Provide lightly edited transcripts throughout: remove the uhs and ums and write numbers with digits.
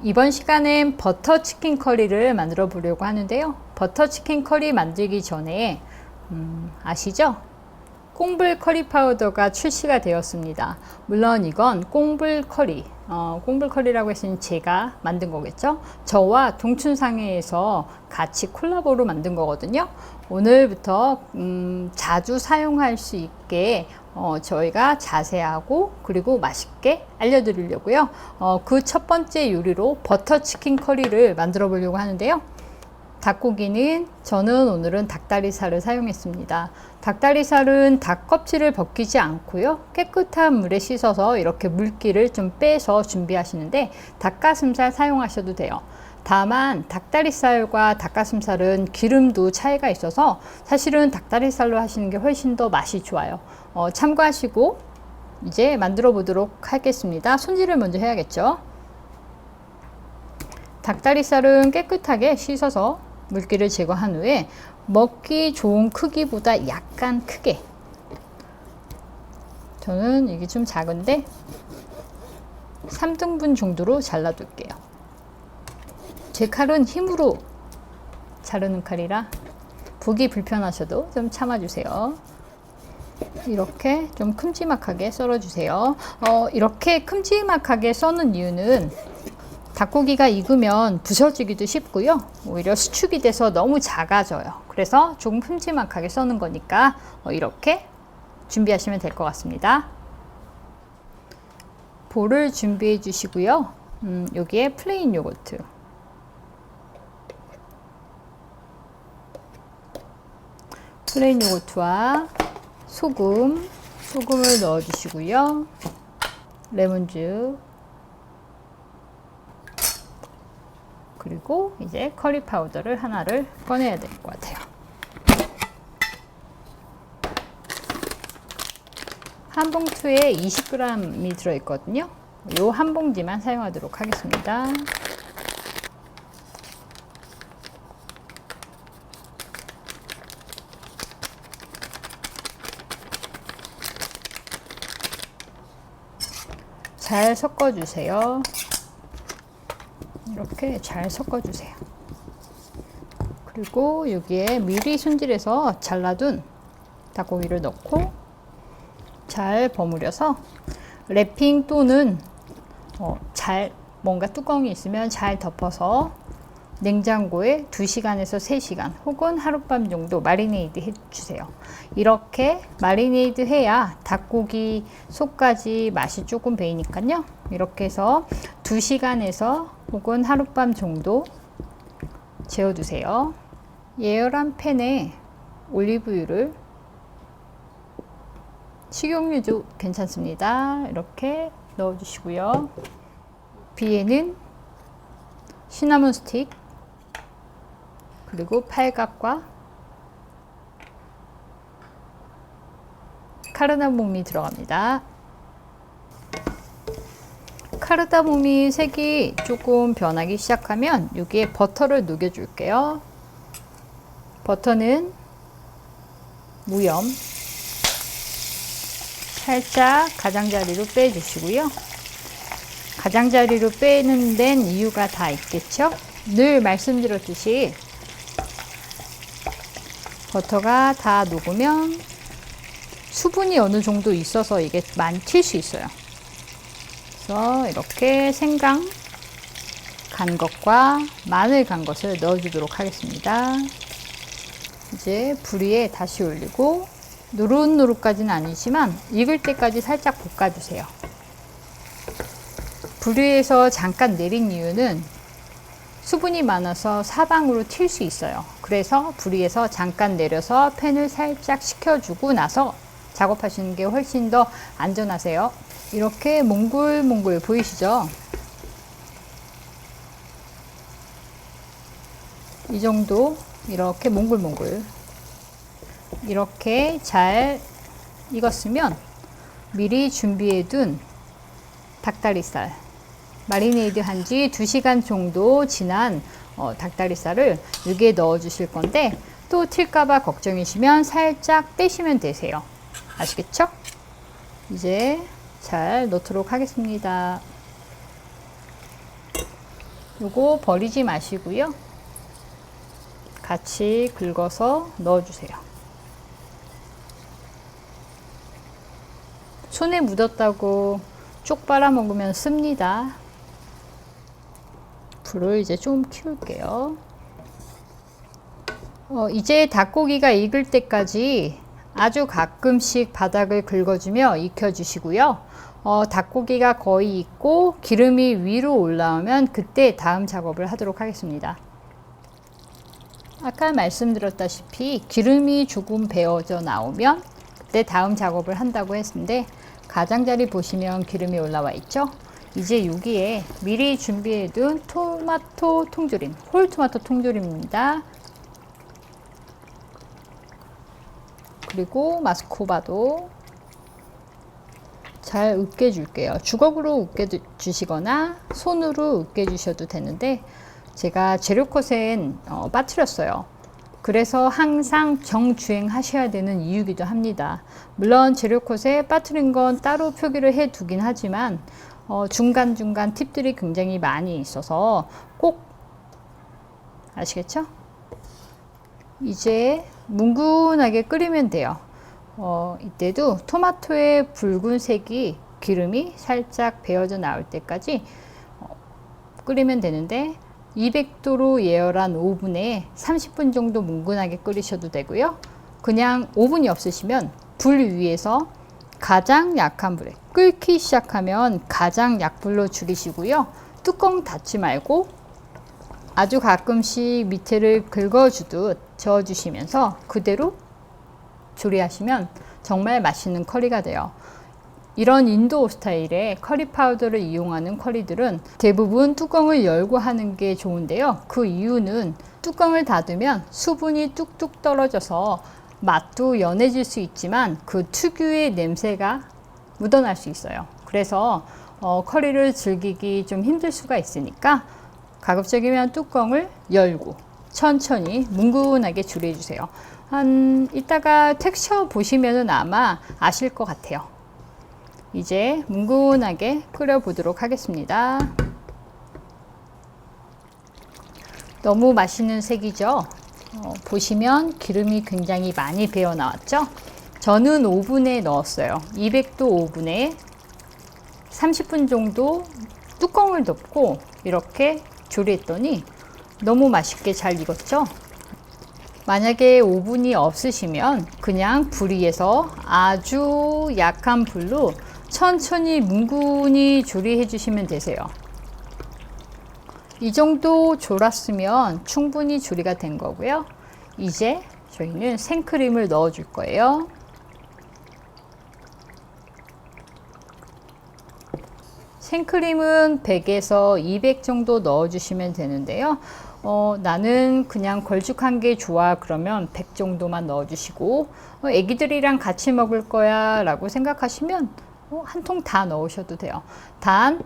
이번 시간엔 버터 치킨 커리를 만들어 보려고 하는데요. 버터 치킨 커리 만들기 전에 아시죠? 꽁불 커리 파우더가 출시가 되었습니다. 물론 이건 꽁불 커리, 꽁불 커리라고 했으니 제가 만든 거겠죠. 저와 동춘상해에서 같이 콜라보로 만든 거거든요. 오늘부터 자주 사용할 수 있게 저희가 자세하고 그리고 맛있게 알려드리려고요. 그 첫 번째 요리로 버터 치킨 커리를 만들어 보려고 하는데요. 닭고기는 저는 오늘은 닭다리살을 사용했습니다. 닭다리살은 닭 껍질을 벗기지 않고요. 깨끗한 물에 씻어서 이렇게 물기를 좀 빼서 준비하시는데 닭가슴살 사용하셔도 돼요. 다만 닭다리살과 닭가슴살은 기름도 차이가 있어서 사실은 닭다리살로 하시는 게 훨씬 더 맛이 좋아요. 참고하시고 이제 만들어 보도록 하겠습니다. 손질을 먼저 해야겠죠. 닭다리살은 깨끗하게 씻어서 물기를 제거한 후에 먹기 좋은 크기보다 약간 크게, 저는 이게 좀 작은데 3등분 정도로 잘라둘게요. 제 칼은 힘으로 자르는 칼이라 보기 불편하셔도 좀 참아주세요. 이렇게 좀 큼지막하게 썰어주세요. 이렇게 큼지막하게 써는 이유는 닭고기가 익으면 부서지기도 쉽고요. 오히려 수축이 돼서 너무 작아져요. 그래서 조금 큼지막하게 써는 거니까 이렇게 준비하시면 될 것 같습니다. 볼을 준비해 주시고요. 여기에 플레인 요거트, 플레인 요거트와 소금을 넣어 주시고요. 레몬즙, 그리고 이제 커리 파우더를 하나를 꺼내야 될 것 같아요. 한 봉투에 20g이 들어있거든요. 이 한 봉지만 사용하도록 하겠습니다. 잘 섞어주세요. 이렇게 잘 섞어주세요. 그리고 여기에 미리 손질해서 잘라둔 닭고기를 넣고 잘 버무려서 랩핑 또는 뭔가 뚜껑이 있으면 잘 덮어서 냉장고에 2시간에서 3시간 혹은 하룻밤 정도 마리네이드 해주세요. 이렇게 마리네이드 해야 닭고기 속까지 맛이 조금 배이니까요. 이렇게 해서 2시간에서 혹은 하룻밤 정도 재워두세요. 예열한 팬에 올리브유를, 식용유도 괜찮습니다. 이렇게 넣어주시고요. 비에는 시나몬 스틱, 그리고 팔각과 카르다몬이 들어갑니다. 카르다몬이 색이 조금 변하기 시작하면 여기에 버터를 녹여 줄게요. 버터는 무염, 살짝 가장자리로 빼 주시고요. 가장자리로 빼는 데는 이유가 다 있겠죠. 늘 말씀드렸듯이 버터가 다 녹으면 수분이 어느 정도 있어서 이게 많이 튈 수 있어요. 그래서 이렇게 생강 간 것과 마늘 간 것을 넣어주도록 하겠습니다. 이제 불 위에 다시 올리고 노릇노릇까지는 아니지만 익을 때까지 살짝 볶아주세요. 불 위에서 잠깐 내린 이유는 수분이 많아서 사방으로 튈 수 있어요. 그래서 불 위에서 잠깐 내려서 팬을 살짝 식혀주고 나서 작업하시는 게 훨씬 더 안전하세요. 이렇게 몽글몽글 보이시죠? 이 정도 이렇게 몽글몽글 이렇게 잘 익었으면 미리 준비해둔 닭다리살, 마리네이드 한지 2시간 정도 지난 닭다리살을 여기에 넣어 주실 건데 또 튈까봐 걱정이시면 살짝 빼시면 되세요. 아시겠죠? 이제 잘 넣도록 하겠습니다. 요거 버리지 마시고요. 같이 긁어서 넣어주세요. 손에 묻었다고 쪽 빨아먹으면 씁니다. 불을 이제 좀 키울게요. 이제 닭고기가 익을 때까지 아주 가끔씩 바닥을 긁어주며 익혀주시고요. 닭고기가 거의 익고 기름이 위로 올라오면 그때 다음 작업을 하도록 하겠습니다. 아까 말씀드렸다시피 기름이 조금 배어져 나오면 그때 다음 작업을 한다고 했는데 가장자리 보시면 기름이 올라와 있죠. 이제 여기에 미리 준비해둔 토마토 통조림, 홀토마토 통조림입니다. 그리고 마스코바도 잘 으깨 줄게요. 주걱으로 으깨 주시거나 손으로 으깨 주셔도 되는데 제가 재료컷엔 빠뜨렸어요. 그래서 항상 정주행 하셔야 되는 이유이기도 합니다. 물론 재료컷에 빠뜨린 건 따로 표기를 해 두긴 하지만 중간중간 팁들이 굉장히 많이 있어서 꼭 아시겠죠? 이제 뭉근하게 끓이면 돼요. 이때도 토마토의 붉은색이 기름이 살짝 배어져 나올 때까지 끓이면 되는데 200도로 예열한 오븐에 30분 정도 뭉근하게 끓이셔도 되고요. 그냥 오븐이 없으시면 불 위에서 가장 약한 불에 끓기 시작하면 가장 약불로 줄이시고요. 뚜껑 닫지 말고 아주 가끔씩 밑에를 긁어주듯 저어주시면서 그대로 조리하시면 정말 맛있는 커리가 돼요. 이런 인도 스타일의 커리 파우더를 이용하는 커리들은 대부분 뚜껑을 열고 하는 게 좋은데요. 그 이유는 뚜껑을 닫으면 수분이 뚝뚝 떨어져서 맛도 연해질 수 있지만 그 특유의 냄새가 묻어날 수 있어요. 그래서 커리를 즐기기 좀 힘들 수가 있으니까 가급적이면 뚜껑을 열고 천천히 뭉근하게 조리해주세요. 이따가 텍스처 보시면은 아마 아실 것 같아요. 이제 뭉근하게 끓여 보도록 하겠습니다. 너무 맛있는 색이죠? 보시면 기름이 굉장히 많이 배어 나왔죠? 저는 오븐에 넣었어요. 200도 오븐에 30분 정도 뚜껑을 덮고 이렇게 조리했더니 너무 맛있게 잘 익었죠? 만약에 오븐이 없으시면 그냥 불 위에서 아주 약한 불로 천천히 뭉근히 조리해 주시면 되세요. 이 정도 졸았으면 충분히 조리가 된 거고요. 이제 저희는 생크림을 넣어 줄 거예요. 생크림은 100에서 200 정도 넣어 주시면 되는데요. 나는 그냥 걸쭉한 게 좋아 그러면 100 정도만 넣어 주시고 애기들이랑 같이 먹을 거야 라고 생각하시면 한 통 다 넣으셔도 돼요. 단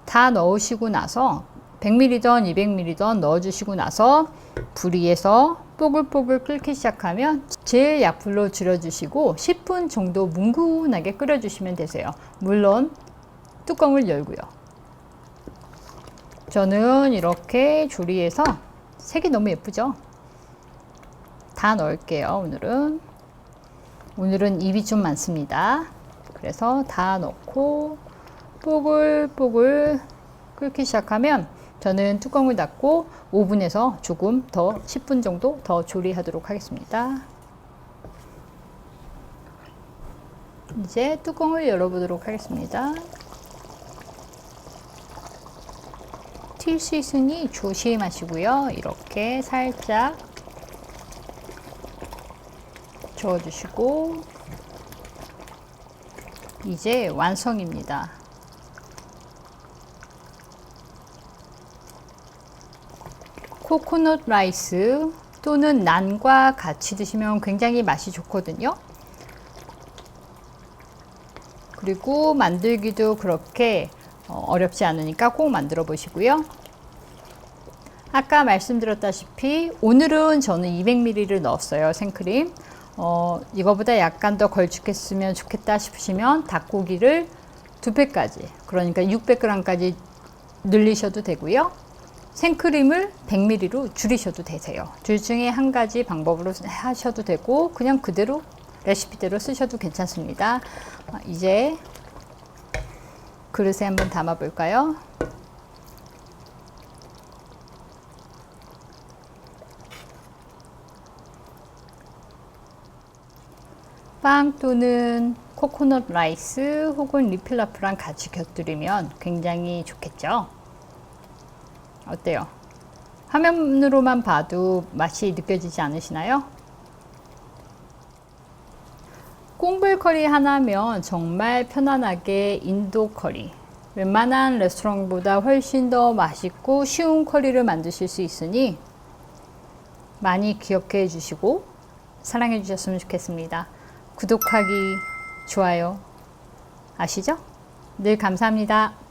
다 넣으시고 나서 100ml든 200ml든 넣어 주시고 나서 불 위에서 뽀글뽀글 끓기 시작하면 제일 약불로 줄여 주시고 10분 정도 뭉근하게 끓여 주시면 되세요. 물론 뚜껑을 열고요. 저는 이렇게 조리해서 색이 너무 예쁘죠? 다 넣을게요. 오늘은 입이 좀 많습니다. 그래서 다 넣고 뽀글뽀글 끓기 시작하면 저는 뚜껑을 닫고 오븐에서 조금 더 10분 정도 더 조리하도록 하겠습니다. 이제 뚜껑을 열어보도록 하겠습니다. 틸 수 있으니 조심하시고요. 이렇게 살짝 저어주시고 이제 완성입니다. 코코넛 라이스 또는 난과 같이 드시면 굉장히 맛이 좋거든요. 그리고 만들기도 그렇게 어렵지 않으니까 꼭 만들어 보시고요. 아까 말씀드렸다시피 오늘은 저는 200ml를 넣었어요. 생크림. 이거보다 약간 더 걸쭉했으면 좋겠다 싶으시면 닭고기를 2팩까지 그러니까 600g까지 늘리셔도 되고요. 생크림을 100ml로 줄이셔도 되세요. 둘 중에 한 가지 방법으로 하셔도 되고 그냥 그대로 레시피대로 쓰셔도 괜찮습니다. 이제 그릇에 한번 담아 볼까요? 빵 또는 코코넛 라이스 혹은 리필라프랑 같이 곁들이면 굉장히 좋겠죠? 어때요? 화면으로만 봐도 맛이 느껴지지 않으시나요? 꽁불 커리 하나면 정말 편안하게 인도 커리, 웬만한 레스토랑보다 훨씬 더 맛있고 쉬운 커리를 만드실 수 있으니 많이 기억해 주시고 사랑해 주셨으면 좋겠습니다. 구독하기, 좋아요 아시죠? 늘 감사합니다.